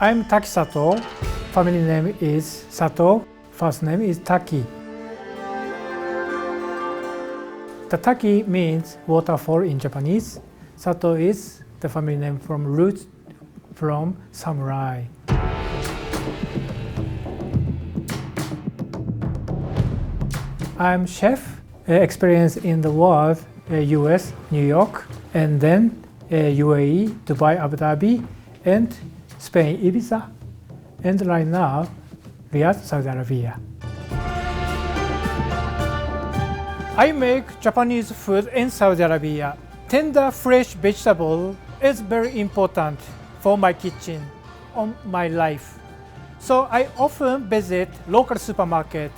I'm Taki Sato. Family name is Sato. First name is Taki. The Taki means waterfall in Japanese. Sato is the family name from roots from samurai. I'm chef, experience in the world, US, New York, and then UAE, Dubai, Abu Dhabi, and Spain, Ibiza, and right now, Riyadh, Saudi Arabia. I make Japanese food in Saudi Arabia. Tender, fresh vegetable is very important for my kitchen, on my life. So I often visit local supermarket.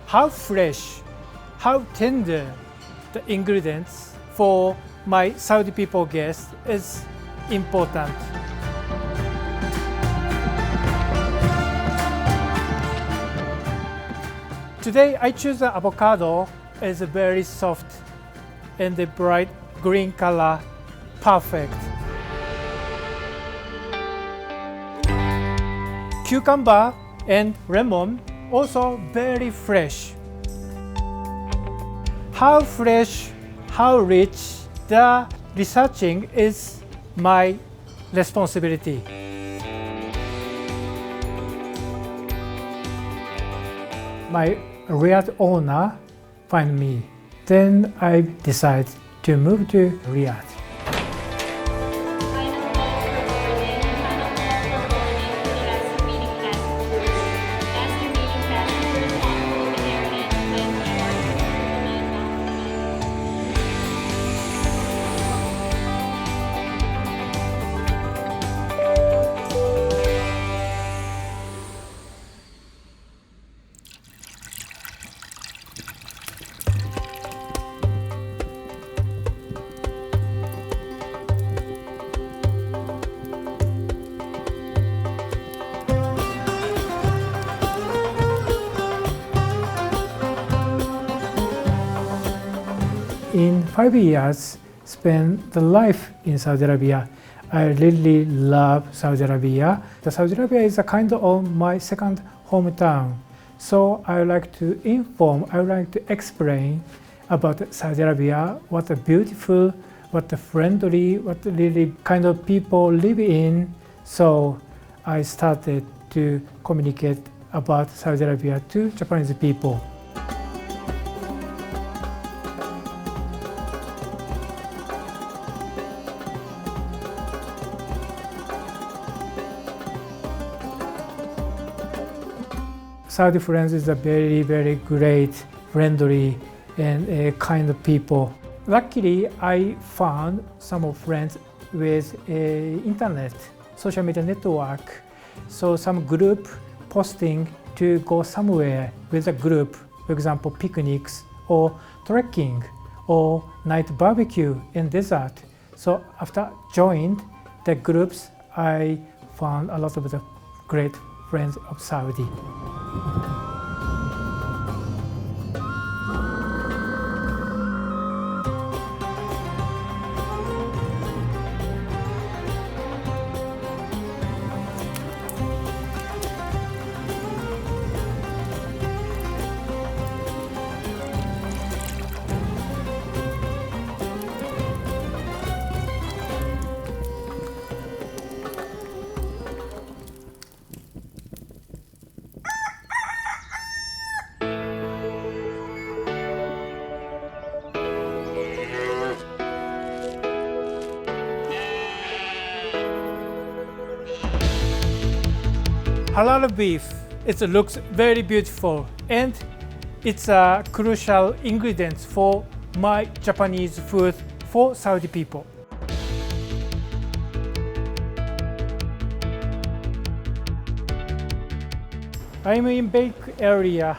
How fresh, how tender the ingredients for my Saudi people guests is important. Today I choose the avocado. It's very soft and the bright green color, perfect. Cucumber and lemon, also very fresh. How fresh, how rich, the researching is my responsibility. My Riyadh owner find me. Then I decide to move to Riyadh. In 5 years, spent the life in Saudi Arabia. I really love Saudi Arabia. The Saudi Arabia is a kind of my second hometown. So I would like to inform, I would like to explain about Saudi Arabia, what a beautiful, what a friendly, what really kind of people live in. So I started to communicate about Saudi Arabia to Japanese people. Saudi friends is a very, very great, friendly, and kind of people. Luckily, I found some of friends with internet, social media network. So some group posting to go somewhere with a group, for example, picnics or trekking or night barbecue in desert. So after joined the groups, I found a lot of the great friends of Saudi. Halal beef, it looks very beautiful and it's a crucial ingredient for my Japanese food for Saudi people. I'm in bake area,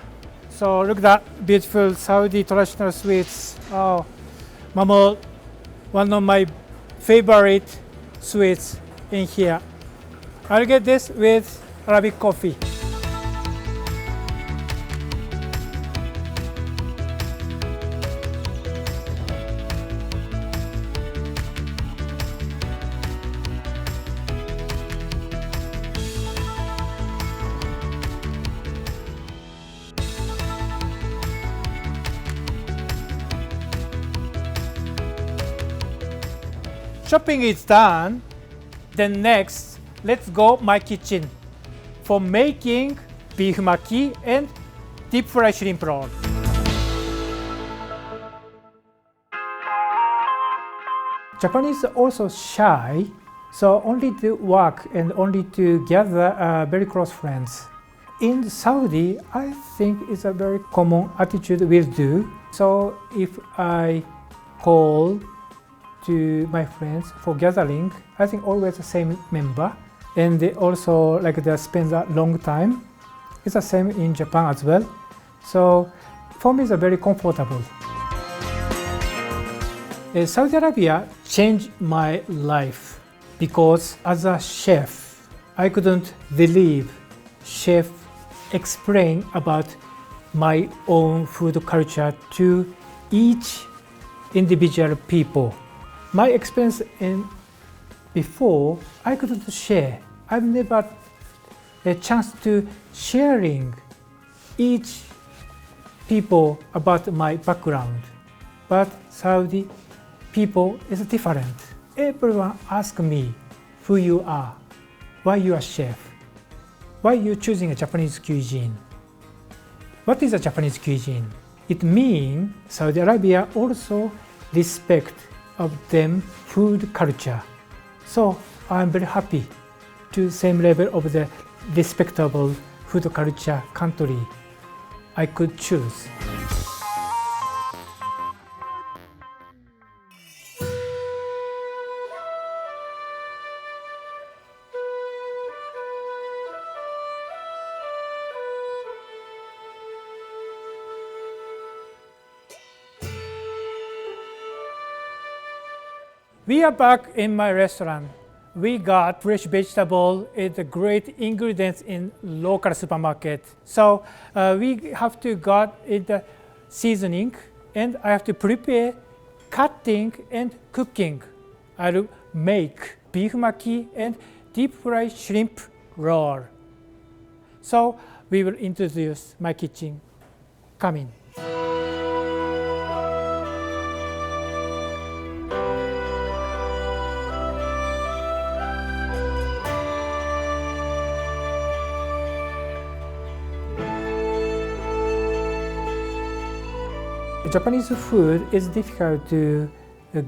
so look at that beautiful Saudi traditional sweets. Oh, Mamo, one of my favorite sweets in here. I'll get this with Arabic coffee. shopping is done, then next, let's go my kitchen for making beef maki and deep fried shrimp roll. Japanese are also shy, so only to work and only to gather very close friends. In Saudi, I think it's a very common attitude we'll do. So if I call to my friends for gathering, I think always the same member. And they also they spend a long time. It's the same in Japan as well. So for me, it's very comfortable. Saudi Arabia changed my life because as a chef, I couldn't believe chef explain about my own food culture to each individual people. My experience before, I couldn't share. I've never a chance to sharing each people about my background. But Saudi people is different. Everyone asks me who you are, why you are chef, why you choosing a Japanese cuisine. What is a Japanese cuisine? It means Saudi Arabia also respect of them food culture. So I'm very happy to same level of the respectable food culture country I could choose. We are back in my restaurant. We got fresh vegetable and the great ingredients in local supermarket. So we have to got the seasoning and I have to prepare cutting and cooking. I'll make beef maki and deep fried shrimp roll. So we will introduce my kitchen. Come in. Japanese food is difficult to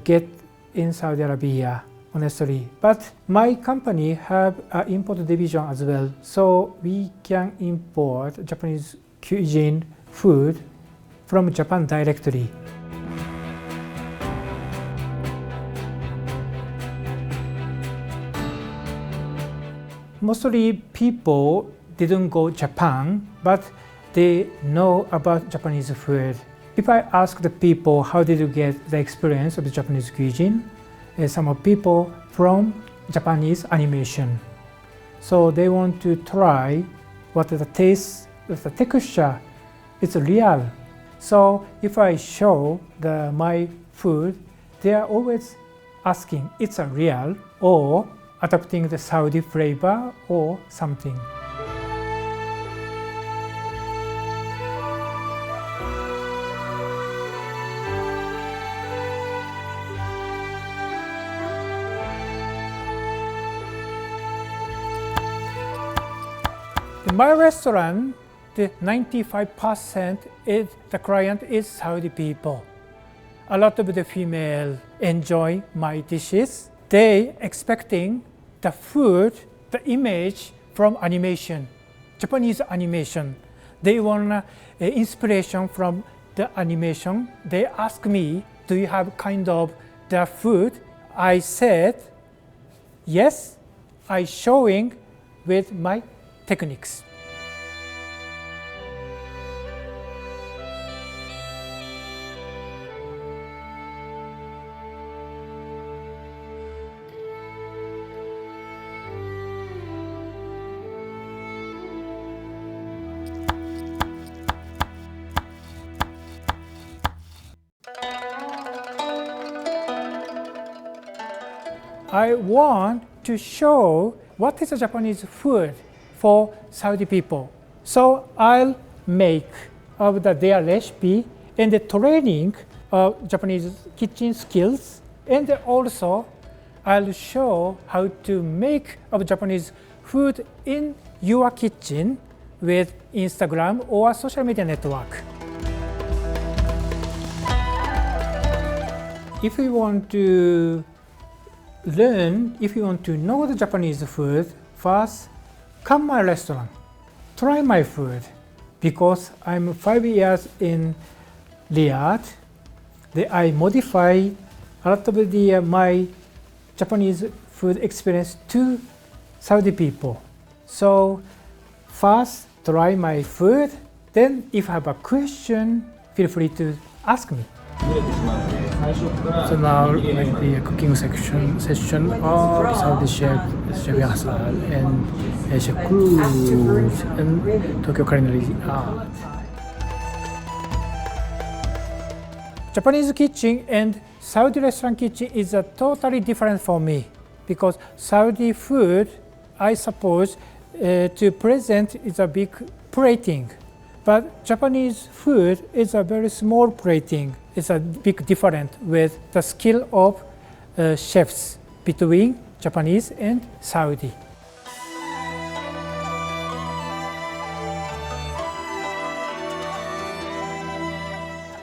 get in Saudi Arabia, honestly. But my company have an import division as well, so we can import Japanese cuisine food from Japan directly. Mostly people didn't go to Japan, but they know about Japanese food. If I ask the people how did you get the experience of the Japanese cuisine, some of people from Japanese animation. So they want to try what the taste, the texture, it's real. So if I show my food, they are always asking it's a real or adapting the Saudi flavor or something. In my restaurant, the 95% is the client is Saudi people. A lot of the female enjoy my dishes. They expecting the food, the image from animation, Japanese animation. They want inspiration from the animation. They ask me, do you have kind of the food? I said, yes, I showing with my techniques. I want to show what is a Japanese food for Saudi people. So I'll make of their recipe and the training of Japanese kitchen skills, and also I'll show how to make of Japanese food in your kitchen with Instagram or social media network. If you want to learn, if you want to know the Japanese food, first come my restaurant, try my food. Because I'm 5 years in Riyadh, I modify a lot of my Japanese food experience to Saudi people. So first try my food, then if you have a question, feel free to ask me. So now like the cooking session of Saudi chef Hassan and Chef Cruz and Tokyo Culinary Art. Japanese kitchen and Saudi restaurant kitchen is a totally different for me because Saudi food, I suppose, to present is a big plating, but Japanese food is a very small plating. It's a big difference with the skill of chefs between Japanese and Saudi.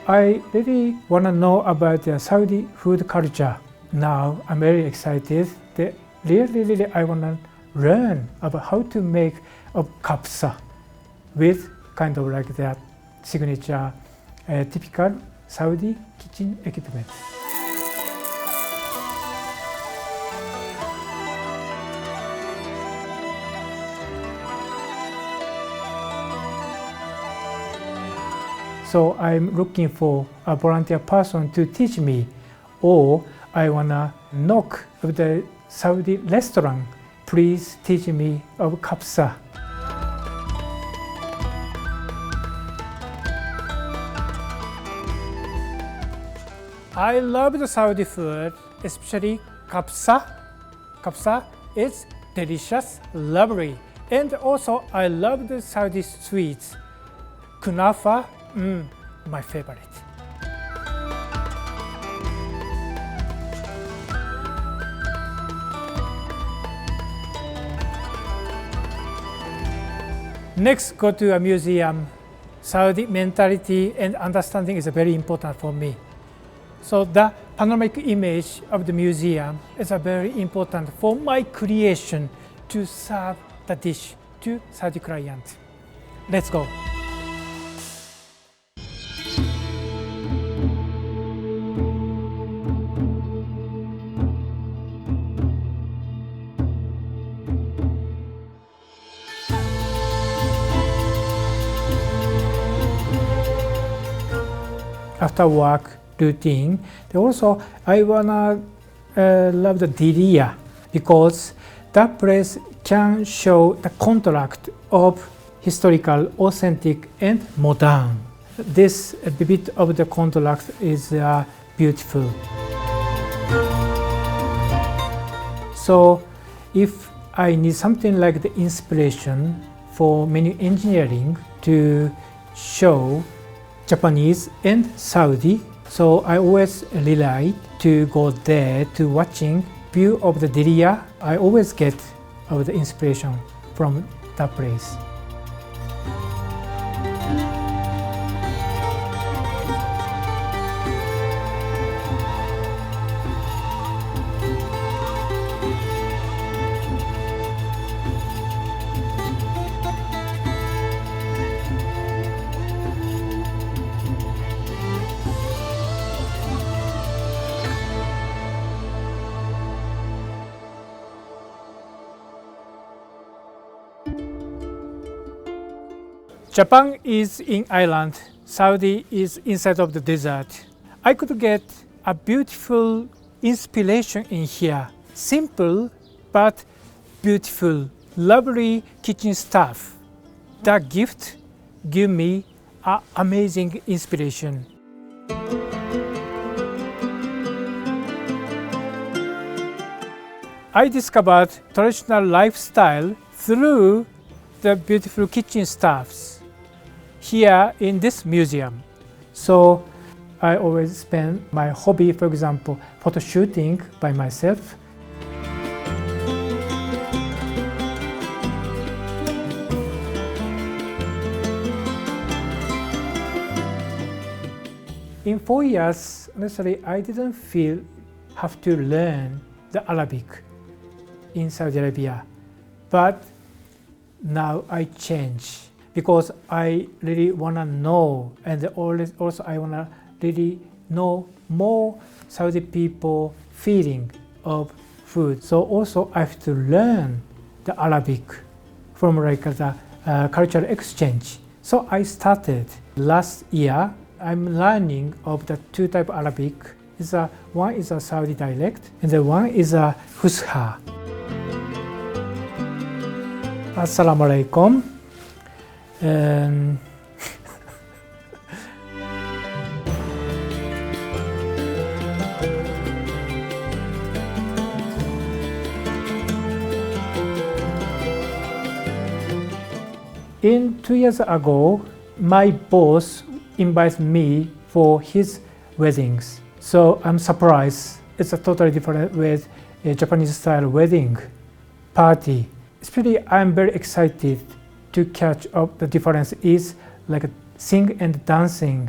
I really want to know about the Saudi food culture. Now I'm very excited. Really, I want to learn about how to make a kapsa with kind of like that signature, typical Saudi kitchen equipment. So I'm looking for a volunteer person to teach me, or I wanna knock at the Saudi restaurant. Please teach me of kapsa. I love the Saudi food, especially kapsa. Kapsa is delicious, lovely, and also I love the Saudi sweets. Kunafa, my favorite. Next, go to a museum. Saudi mentality and understanding is very important for me. So the panoramic image of the museum is very important for my creation to serve the dish to Saudi client. Let's go. After work routine, I wanna love the Diria because that place can show the contrast of historical, authentic, and modern. This bit of the contrast is beautiful. So if I need something like the inspiration for menu engineering to show Japanese and Saudi, so I always rely to go there to watching view of the Diria. I always get the inspiration from that place. Japan is in island, Saudi is inside of the desert. I could get a beautiful inspiration in here. Simple but beautiful, lovely kitchen stuff. That gift give me an amazing inspiration. I discovered traditional lifestyle through the beautiful kitchen stuffs here in this museum. So I always spend my hobby, for example, photo shooting by myself. In 4 years, honestly, I didn't feel have to learn the Arabic in Saudi Arabia. But now I change because I really want to know, and also I want to really know more Saudi people feeling of food. So also I have to learn the Arabic from like the cultural exchange. So I started last year. I'm learning of the two type of Arabic. One is a Saudi dialect, and the one is a Fusha. Assalamu alaikum. In 2 years ago, my boss invited me for his weddings. So I'm surprised. It's a totally different with a Japanese style wedding party. Especially I'm very excited to catch up the difference is like sing and dancing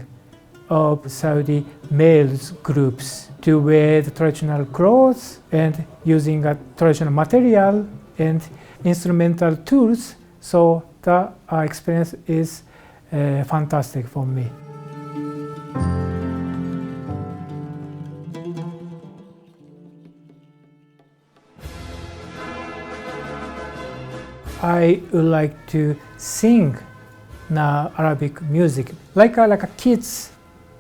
of Saudi males groups to wear the traditional clothes and using a traditional material and instrumental tools. So the experience is fantastic for me. I would like to sing Arabic music, like a kids'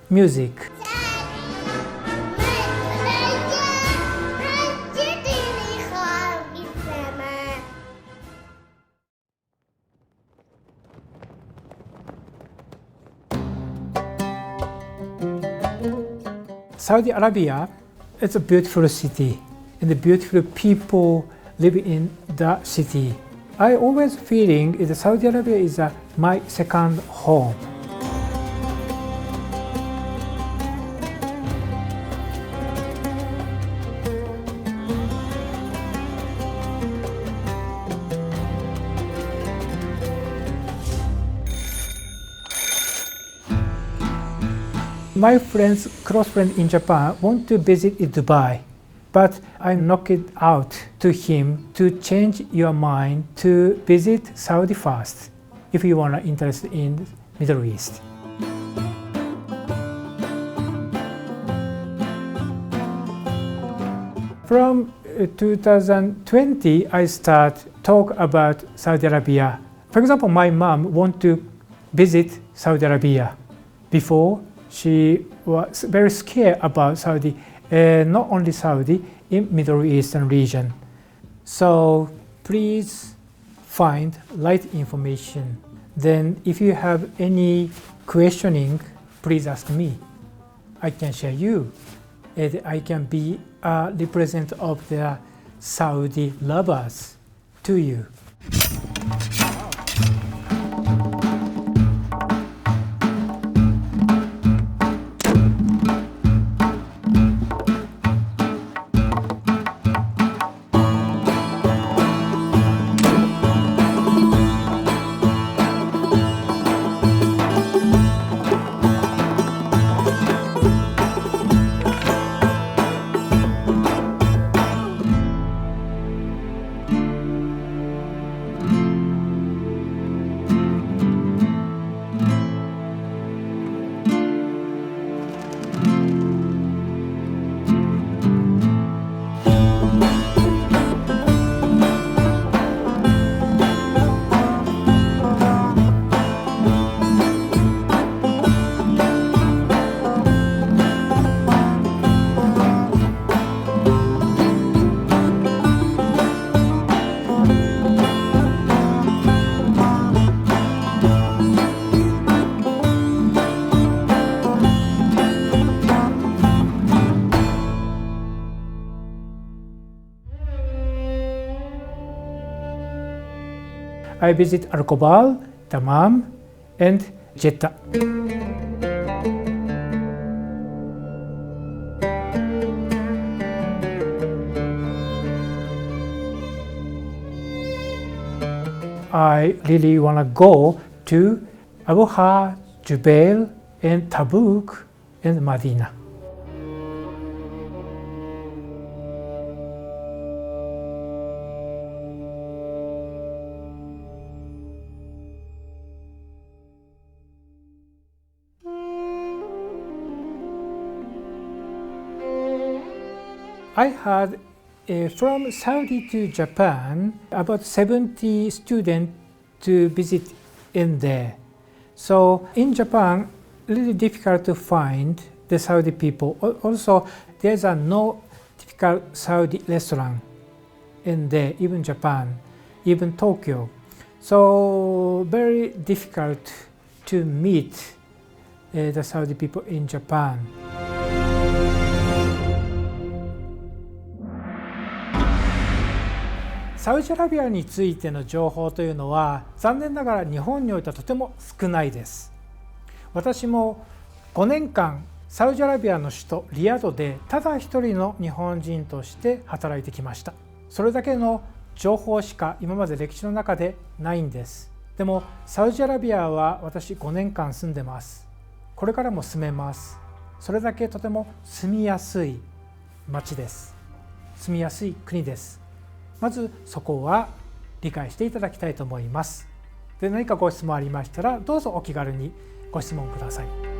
music. Saudi Arabia is a beautiful city, and the beautiful people live in the city. I always feeling that Saudi Arabia is my second home. My close friend in Japan want to visit Dubai, but I knocked it out to him to change your mind to visit Saudi first if you want to interest in Middle East. From 2020, I start talk about Saudi Arabia. For example, my mom want to visit Saudi Arabia. Before, she was very scared about Saudi, not only Saudi, in Middle Eastern region. So please find right information. Then if you have any questioning, please ask me. I can share you. And I can be a representative of the Saudi lovers to you. I visit Al-Kobal, Dammam, and Jeddah. I really want to go to Abuha, Jubail, and Tabuk, and Medina. I had from Saudi to Japan about 70 students to visit in there. So in Japan, really difficult to find the Saudi people. Also, there's no typical Saudi restaurant in there, even Japan, even Tokyo. So very difficult to meet the Saudi people in Japan.サウジアラビアについての情報というのは残念ながら日本においてはとても少ないです。私も5年間サウジアラビアの首都リヤドでただ一人の日本人として働いてきました。それだけの情報しか今まで歴史の中でないんです。でもサウジアラビアは私5年間住んでます。これからも住めます。それだけとても住みやすい町です。住みやすい国です。まずそこは理解していただきたいと思います。で、何かご質問ありましたらどうぞお気軽にご質問ください。